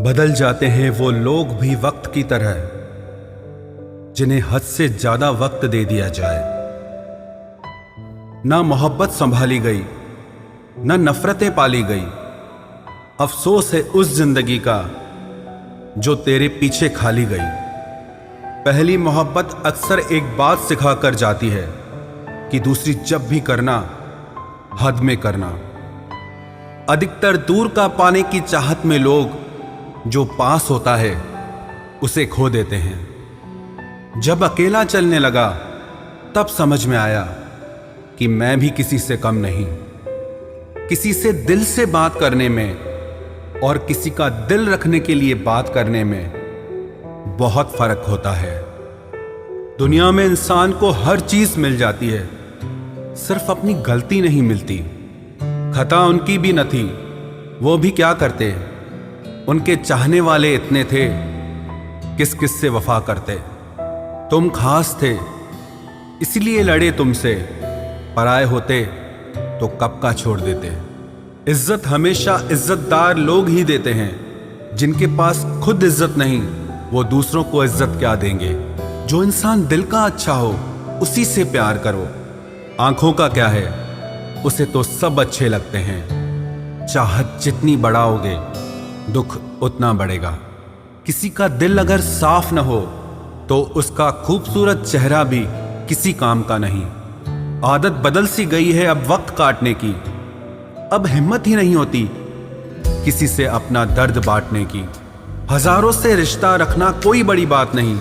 बदल जाते हैं वो लोग भी वक्त की तरह, जिन्हें हद से ज्यादा वक्त दे दिया जाए। ना मोहब्बत संभाली गई, ना नफरतें पाली गई। अफसोस है उस जिंदगी का जो तेरे पीछे खाली गई। पहली मोहब्बत अक्सर एक बात सिखा कर जाती है कि दूसरी जब भी करना, हद में करना। अधिकतर दूर का पाने की चाहत में लोग जो पास होता है उसे खो देते हैं। जब अकेला चलने लगा तब समझ में आया कि मैं भी किसी से कम नहीं। किसी से दिल से बात करने में और किसी का दिल रखने के लिए बात करने में बहुत फर्क होता है। दुनिया में इंसान को हर चीज मिल जाती है, सिर्फ अपनी गलती नहीं मिलती। खता उनकी भी न थी, वो भी क्या करते। उनके चाहने वाले इतने थे, किस किस से वफा करते। तुम खास थे इसलिए लड़े तुमसे, पराए होते तो कब का छोड़ देते। इज्जत हमेशा इज्जतदार लोग ही देते हैं। जिनके पास खुद इज्जत नहीं, वो दूसरों को इज्जत क्या देंगे। जो इंसान दिल का अच्छा हो उसी से प्यार करो। आंखों का क्या है, उसे तो सब अच्छे लगते हैं। चाहत जितनी बढ़ाओगे दुख उतना बढ़ेगा। किसी का दिल अगर साफ न हो तो उसका खूबसूरत चेहरा भी किसी काम का नहीं। आदत बदल सी गई है अब वक्त काटने की। अब हिम्मत ही नहीं होती किसी से अपना दर्द बांटने की। हजारों से रिश्ता रखना कोई बड़ी बात नहीं,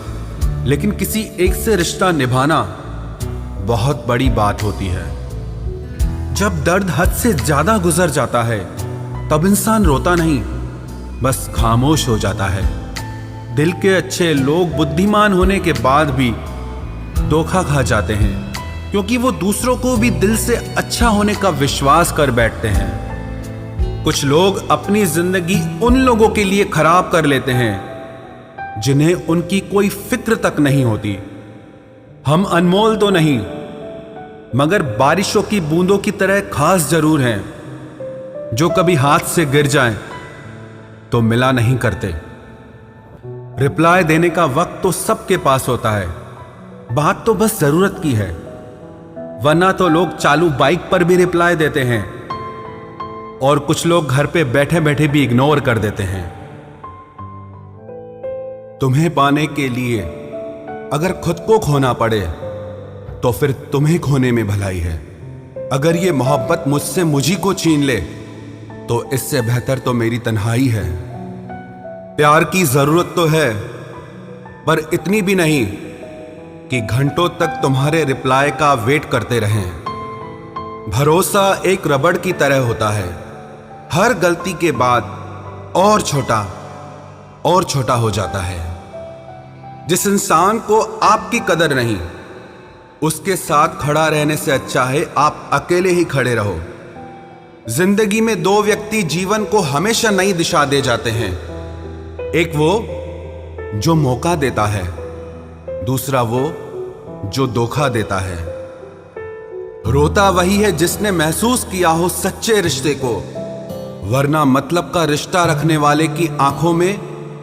लेकिन किसी एक से रिश्ता निभाना बहुत बड़ी बात होती है। जब दर्द हद से ज्यादा गुजर जाता है तब इंसान रोता नहीं, बस खामोश हो जाता है। दिल के अच्छे लोग बुद्धिमान होने के बाद भी धोखा खा जाते हैं, क्योंकि वो दूसरों को भी दिल से अच्छा होने का विश्वास कर बैठते हैं। कुछ लोग अपनी जिंदगी उन लोगों के लिए खराब कर लेते हैं जिन्हें उनकी कोई फिक्र तक नहीं होती। हम अनमोल तो नहीं, मगर बारिशों की बूंदों की तरह खास जरूर हैं, जो कभी हाथ से गिर जाएं तो मिला नहीं करते। रिप्लाई देने का वक्त तो सबके पास होता है, बात तो बस जरूरत की है। वरना तो लोग चालू बाइक पर भी रिप्लाई देते हैं और कुछ लोग घर पे बैठे बैठे भी इग्नोर कर देते हैं। तुम्हें पाने के लिए अगर खुद को खोना पड़े तो फिर तुम्हें खोने में भलाई है। अगर ये मोहब्बत मुझसे मुझी को छीन ले तो इससे बेहतर तो मेरी तन्हाई है। प्यार की जरूरत तो है, पर इतनी भी नहीं कि घंटों तक तुम्हारे रिप्लाई का वेट करते रहें। भरोसा एक रबड़ की तरह होता है, हर गलती के बाद और छोटा हो जाता है। जिस इंसान को आपकी कदर नहीं, उसके साथ खड़ा रहने से अच्छा है आप अकेले ही खड़े रहो। जिंदगी में दो व्यक्ति जीवन को हमेशा नई दिशा दे जाते हैं। एक वो जो मौका देता है, दूसरा वो जो धोखा देता है। रोता वही है जिसने महसूस किया हो सच्चे रिश्ते को, वरना मतलब का रिश्ता रखने वाले की आंखों में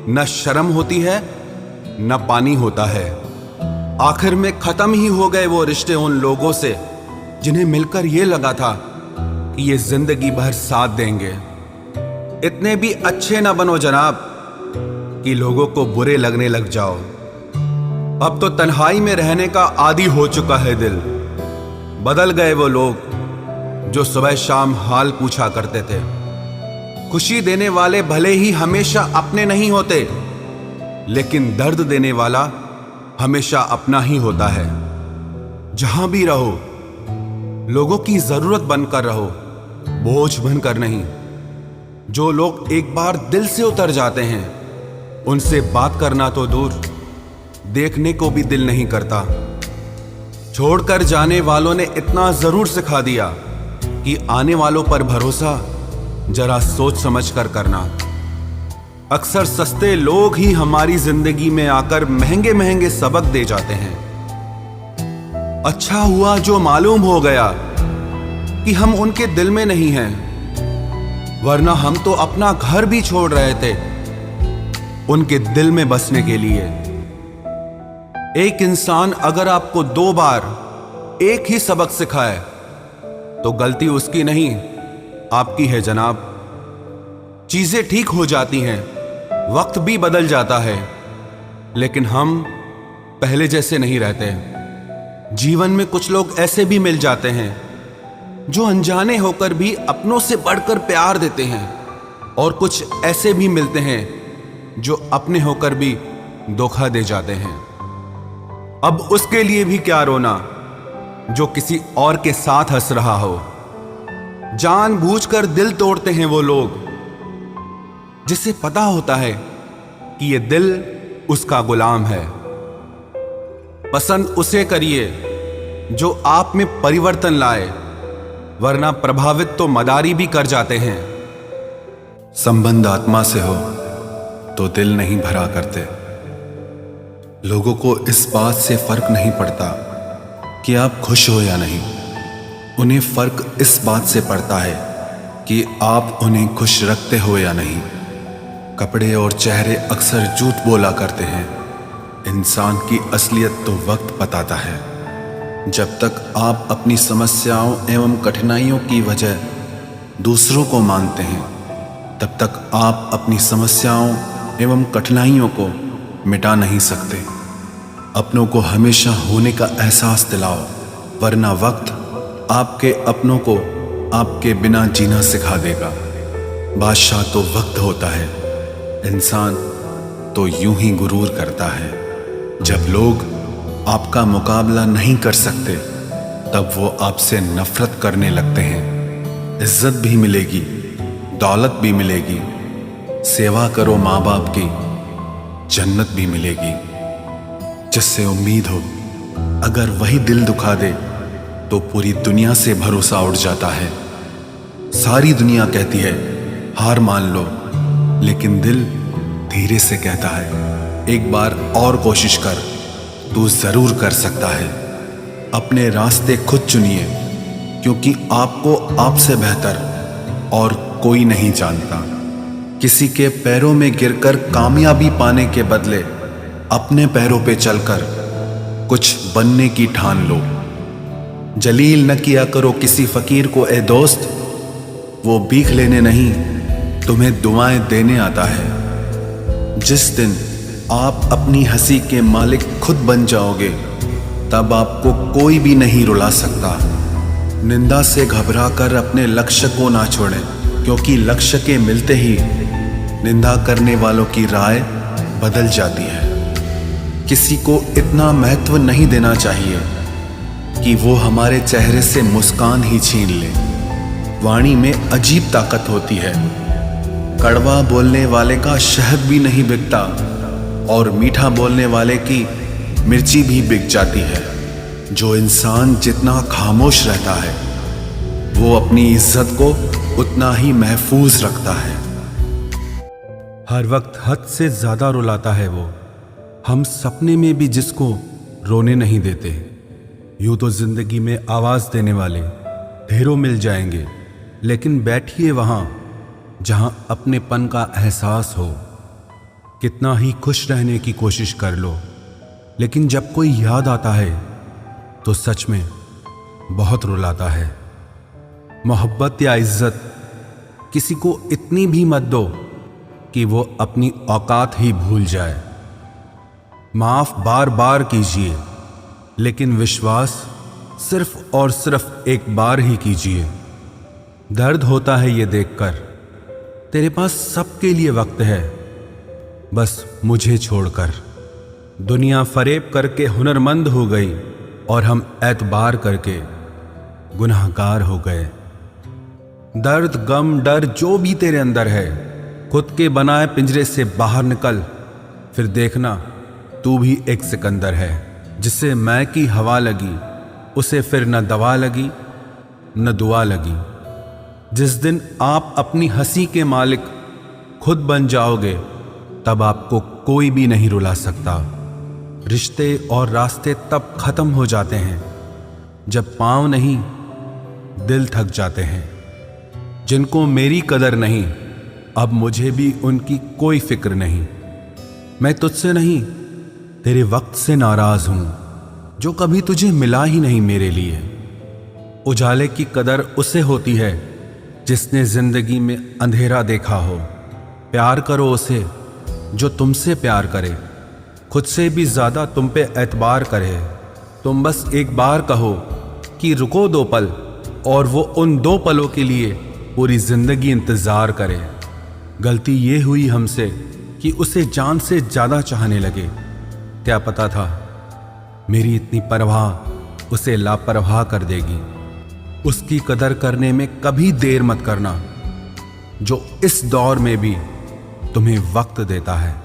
न शर्म होती है न पानी होता है। आखिर में खत्म ही हो गए वो रिश्ते उन लोगों से जिन्हें मिलकर ये लगा था कि ये जिंदगी भर साथ देंगे। इतने भी अच्छे ना बनो जनाब कि लोगों को बुरे लगने लग जाओ। अब तो तन्हाई में रहने का आदी हो चुका है दिल। बदल गए वो लोग जो सुबह शाम हाल पूछा करते थे। खुशी देने वाले भले ही हमेशा अपने नहीं होते, लेकिन दर्द देने वाला हमेशा अपना ही होता है। जहां भी रहो लोगों की जरूरत बनकर रहो, बोझ बनकर नहीं। जो लोग एक बार दिल से उतर जाते हैं उनसे बात करना तो दूर, देखने को भी दिल नहीं करता। छोड़कर जाने वालों ने इतना जरूर सिखा दिया कि आने वालों पर भरोसा जरा सोच समझ कर करना। अक्सर सस्ते लोग ही हमारी जिंदगी में आकर महंगे महंगे सबक दे जाते हैं। अच्छा हुआ जो मालूम हो गया कि हम उनके दिल में नहीं हैं, वरना हम तो अपना घर भी छोड़ रहे थे उनके दिल में बसने के लिए। एक इंसान अगर आपको 2 बार एक ही सबक सिखाए तो गलती उसकी नहीं, आपकी है जनाब। चीजें ठीक हो जाती हैं, वक्त भी बदल जाता है, लेकिन हम पहले जैसे नहीं रहते। जीवन में कुछ लोग ऐसे भी मिल जाते हैं जो अनजाने होकर भी अपनों से बढ़कर प्यार देते हैं, और कुछ ऐसे भी मिलते हैं जो अपने होकर भी धोखा दे जाते हैं। अब उसके लिए भी क्या रोना जो किसी और के साथ हंस रहा हो। जानबूझकर दिल तोड़ते हैं वो लोग जिसे पता होता है कि ये दिल उसका गुलाम है। पसंद उसे करिए जो आप में परिवर्तन लाए, वरना प्रभावित तो मदारी भी कर जाते हैं। संबंध आत्मा से हो तो दिल नहीं भरा करते। लोगों को इस बात से फर्क नहीं पड़ता कि आप खुश हो या नहीं, उन्हें फर्क इस बात से पड़ता है कि आप उन्हें खुश रखते हो या नहीं। कपड़े और चेहरे अक्सर झूठ बोला करते हैं, इंसान की असलियत तो वक्त बताता है। जब तक आप अपनी समस्याओं एवं कठिनाइयों की वजह दूसरों को मानते हैं, तब तक आप अपनी समस्याओं एवं कठिनाइयों को मिटा नहीं सकते। अपनों को हमेशा होने का एहसास दिलाओ, वरना वक्त आपके अपनों को आपके बिना जीना सिखा देगा। बादशाह तो वक्त होता है, इंसान तो यूं ही गुरूर करता है। जब लोग आपका मुकाबला नहीं कर सकते, तब वो आपसे नफरत करने लगते हैं। इज्जत भी मिलेगी, दौलत भी मिलेगी, सेवा करो माँ बाप की, जन्नत भी मिलेगी। जिससे उम्मीद हो, अगर वही दिल दुखा दे तो पूरी दुनिया से भरोसा उठ जाता है। सारी दुनिया कहती है हार मान लो, लेकिन दिल धीरे से कहता है एक बार और कोशिश कर, तू जरूर कर सकता है। अपने रास्ते खुद चुनिए, क्योंकि आपको आपसे बेहतर और कोई नहीं जानता। किसी के पैरों में गिरकर कामयाबी पाने के बदले अपने पैरों पे चलकर कुछ बनने की ठान लो। जलील न किया करो किसी फकीर को ए दोस्त, वो भीख लेने नहीं तुम्हें दुआएं देने आता है। जिस दिन आप अपनी हंसी के मालिक खुद बन जाओगे, तब आपको कोई भी नहीं रुला सकता। निंदा से घबराकर अपने लक्ष्य को ना छोड़ें, क्योंकि लक्ष्य के मिलते ही निंदा करने वालों की राय बदल जाती है। किसी को इतना महत्व नहीं देना चाहिए कि वो हमारे चेहरे से मुस्कान ही छीन ले। वाणी में अजीब ताकत होती है। कड़वा बोलने वाले का शहद भी नहीं बिकता, और मीठा बोलने वाले की मिर्ची भी बिक जाती है। जो इंसान जितना खामोश रहता है, वो अपनी इज्जत को उतना ही महफूज रखता है। हर वक्त हद से ज्यादा रुलाता है वो, हम सपने में भी जिसको रोने नहीं देते। यूं तो जिंदगी में आवाज देने वाले ढेरों मिल जाएंगे, लेकिन बैठिए वहां जहां अपनेपन का एहसास हो। कितना ही खुश रहने की कोशिश कर लो, लेकिन जब कोई याद आता है तो सच में बहुत रुलाता है। मोहब्बत या इज्जत किसी को इतनी भी मत दो कि वो अपनी औकात ही भूल जाए। माफ बार बार कीजिए, लेकिन विश्वास सिर्फ और सिर्फ एक बार ही कीजिए। दर्द होता है ये देखकर तेरे पास सबके लिए वक्त है, बस मुझे छोड़कर। दुनिया फरेब करके हुनरमंद हो गई और हम एतबार करके गुनाहगार हो गए। दर्द गम डर जो भी तेरे अंदर है, खुद के बनाए पिंजरे से बाहर निकल, फिर देखना तू भी एक सिकंदर है। जिसे मैं की हवा लगी, उसे फिर न दवा लगी न दुआ लगी। जिस दिन आप अपनी हंसी के मालिक खुद बन जाओगे, तब आपको कोई भी नहीं रुला सकता। रिश्ते और रास्ते तब खत्म हो जाते हैं जब पांव नहीं दिल थक जाते हैं। जिनको मेरी कदर नहीं, अब मुझे भी उनकी कोई फिक्र नहीं। मैं तुझसे नहीं, तेरे वक्त से नाराज हूं, जो कभी तुझे मिला ही नहीं मेरे लिए। उजाले की कदर उसे होती है जिसने जिंदगी में अंधेरा देखा हो। प्यार करो उसे जो तुमसे प्यार करे, खुद से भी ज्यादा तुम पे एतबार करे। तुम बस एक बार कहो कि रुको 2 पल, और वो उन 2 पलों के लिए पूरी जिंदगी इंतजार करे। गलती ये हुई हमसे कि उसे जान से ज्यादा चाहने लगे। क्या पता था मेरी इतनी परवाह उसे लापरवाह कर देगी। उसकी कदर करने में कभी देर मत करना, जो इस दौर में भी तुम्हें वक्त देता है।